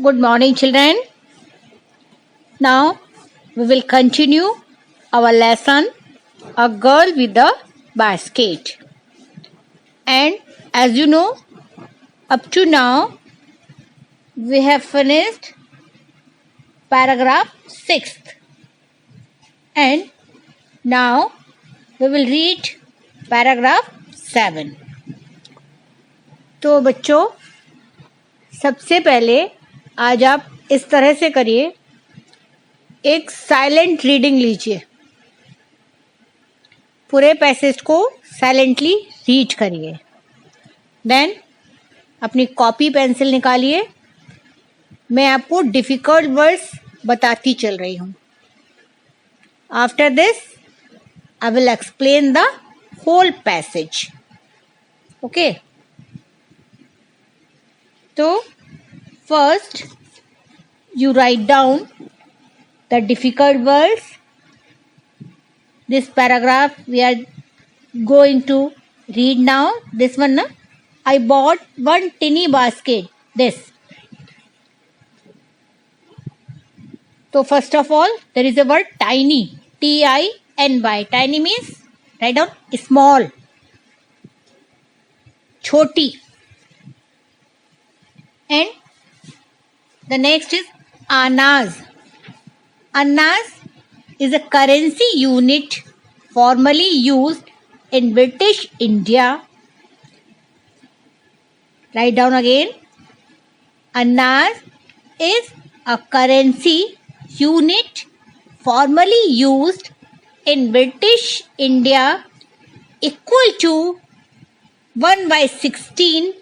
Good morning, children. Now we will continue our lesson, A Girl with a Basket. And as you know, up to now we have finished paragraph 6th. And now we will read paragraph 7. तो बच्चों, सबसे पहले आज आप इस तरह से करिए, एक साइलेंट रीडिंग लीजिए, पूरे पैसेज को साइलेंटली रीड करिए। देन अपनी कॉपी पेंसिल निकालिए, मैं आपको डिफिकल्ट वर्ड्स बताती चल रही हूँ। After this I will explain the whole passage. Okay, तो first you write down the difficult words. This paragraph we are going to read now. This one, I bought one tiny basket. This. So first of all, there is a word tiny. T-I-N-Y. Tiny means, write down, small. Choti. And the next is Anas. Anas is a currency unit formerly used in British India. Write down again. Anas is a currency unit formerly used in British India, equal to 1/16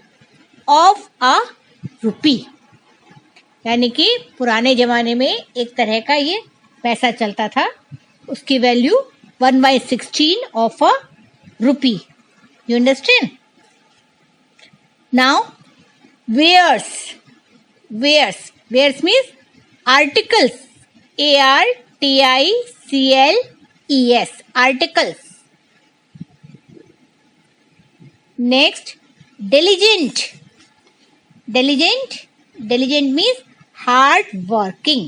of a rupee. यानी कि पुराने जमाने में एक तरह का ये पैसा चलता था, उसकी value 1/16 of a rupee. You understand? Now wares means articles, ARTICLES, articles. Next diligent means hard working.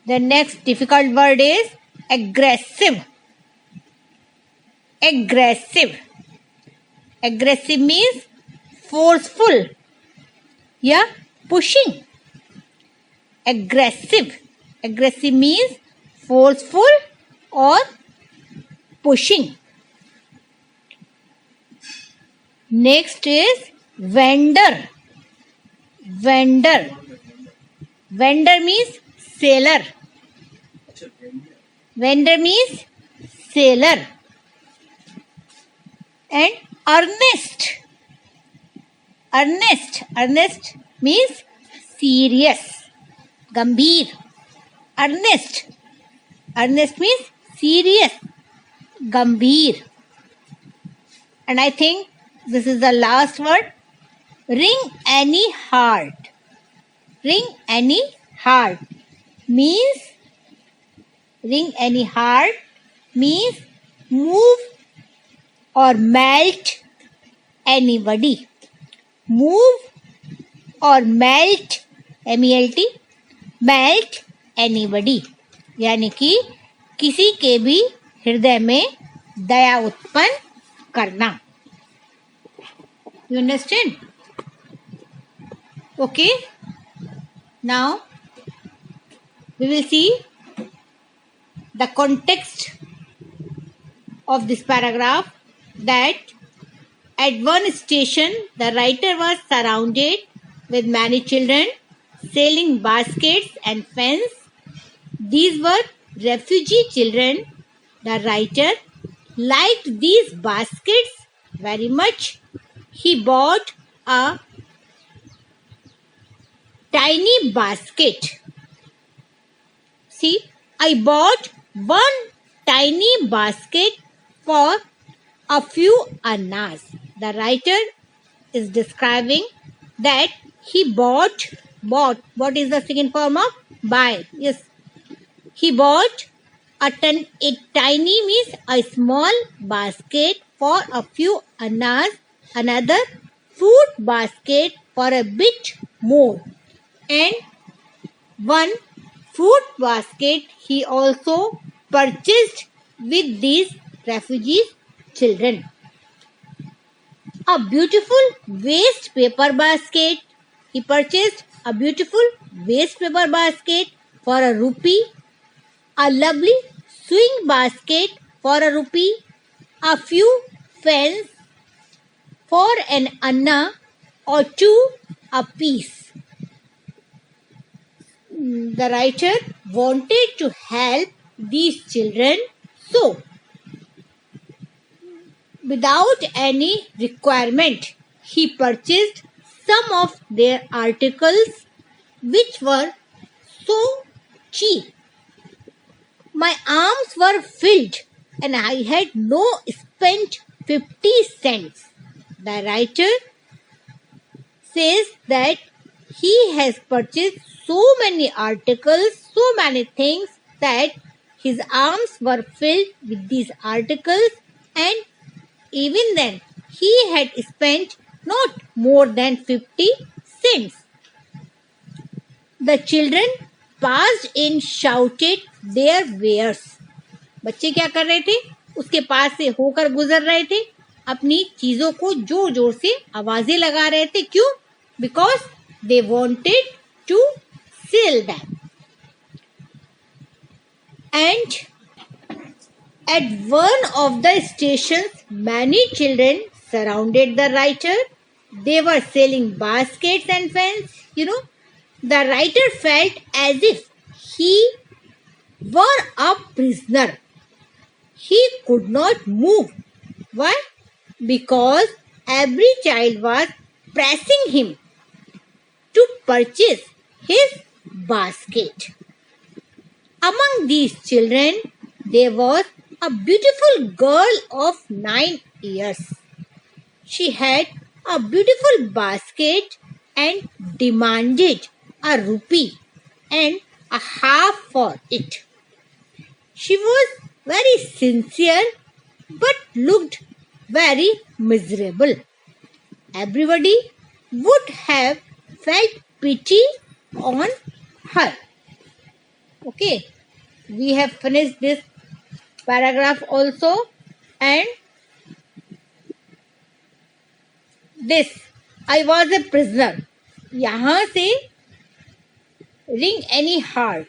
The next difficult word is aggressive means forceful या pushing. Aggressive means forceful or pushing. Next is vendor means sailor. And earnest means serious, गंभीर. earnest means serious, गंभीर. And I think this is the last word. Ring any heart means move or melt anybody. melt anybody, यानी कि किसी के भी हृदय में दया उत्पन्न करना. You understand? Okay. Now we will see the context of this paragraph. That at one station the writer was surrounded with many children selling baskets and fans. These were refugee children. The writer liked these baskets very much. He bought a tiny basket. See, I bought one tiny basket for a few annas. The writer is describing that he bought. What is the second form of buy? Yes, he bought a tiny means a small basket for a few annas another fruit basket for a bit more, and one fruit basket he also purchased with these refugee children. A beautiful waste paper basket. He purchased a beautiful waste paper basket for a rupee, a lovely swing basket for a rupee, a few fans for an anna or two apiece. The writer wanted to help these children, so without any requirement, he purchased some of their articles which were so cheap. My arms were filled and I had no spent 50 cents. The writer says that he has purchased so many articles, so many things that his arms were filled with these articles, and even then he had spent not more than 50 cents. The children passed in shouted their wares. बच्चे क्या कर रहे थे? उसके पास से होकर गुजर रहे थे, अपनी चीजों को जोर जोर से आवाजें लगा रहे थे. क्यों? Because they wanted to sell them. And at one of the stations, many children surrounded the writer. They were selling baskets and fans. The writer felt as if he were a prisoner. He could not move. Why? Because every child was pressing him to purchase his basket. Among these children, there was a beautiful girl of 9 years. She had a beautiful basket and demanded a rupee and a half for it. She was very sincere but looked very miserable. Everybody would have felt pity on her. Okay, we have finished this paragraph also, and this I was a prisoner. यहाँ से ring any heart,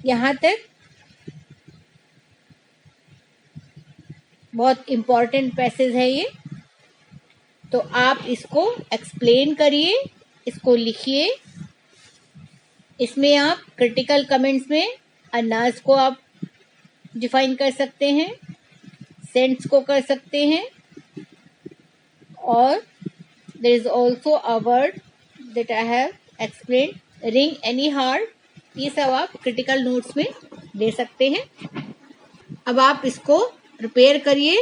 यहाँ तक बहुत important passage है ये. तो आप इसको एक्सप्लेन करिए, इसको लिखिए. इसमें आप क्रिटिकल कमेंट्स में अनाज को आप डिफाइन कर सकते हैं, सेंट्स को कर सकते हैं, और there is also a word that I have explain, wring any heart. ये सब आप क्रिटिकल नोट्स में दे सकते हैं. अब आप इसको प्रिपेयर करिए,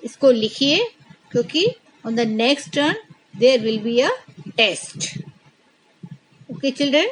इसको लिखिए, क्योंकि on the next turn there will be a test. Okay children.